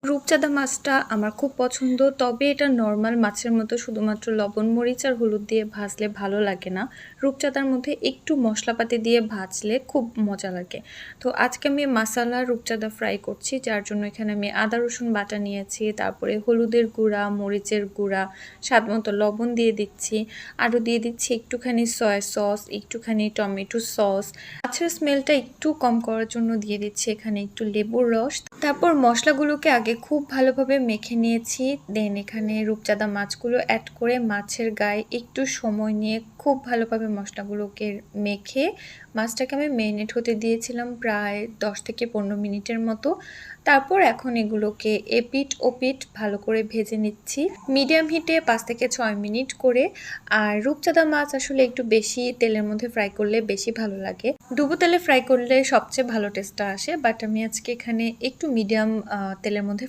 রূপচাঁদা মাছটা আমার খুব পছন্দ। তবে এটা নরমাল মাছের মতো শুধুমাত্র লবণ, মরিচ আর হলুদ দিয়ে ভাজলে ভালো লাগে না। রূপচাঁদার মধ্যে একটু মশলাপাতি দিয়ে ভাজলে খুব মজা লাগে। তো আজকে আমি মাসালা রূপচাঁদা ফ্রাই করছি, যার জন্য এখানে আমি আদা রসুন বাটা নিয়েছি, তারপরে হলুদের গুঁড়া, মরিচের গুঁড়া, স্বাদমতো লবণ দিয়ে দিচ্ছি। আরও দিয়ে দিচ্ছি একটুখানি সয়া সস, একটুখানি টমেটো সস। মাছের স্মেলটা একটু কম করার জন্য দিয়ে দিচ্ছি এখানে একটু লেবুর রস। তারপর মশলাগুলোকে আগে খুব ভালোভাবে মেখে নিয়েছি। দেন এখানে রূপচাঁদা মাছগুলো অ্যাড করে মাছের গায়ে একটু সময় নিয়ে খুব ভালোভাবে মশলাগুলোকে মেখে মাছটাকে আমি মেরিনেট হতে দিয়েছিলাম প্রায় 10 থেকে 15 মিনিটের মতো। তারপর এখন এগুলোকে এপিঠ ওপিঠ ভালো করে ভেজে নিচ্ছি মিডিয়াম হিটে 5 থেকে 6 মিনিট করে। আর রূপচাঁদা মাছ আসলে একটু বেশি তেলের মধ্যে ফ্রাই করলে বেশি ভালো লাগে। ডুবো তেলে ফ্রাই করলে সবচেয়ে ভালো টেস্টটা আসে, বাট আমি আজকে এখানে একটু মিডিয়াম তেলের মধ্যে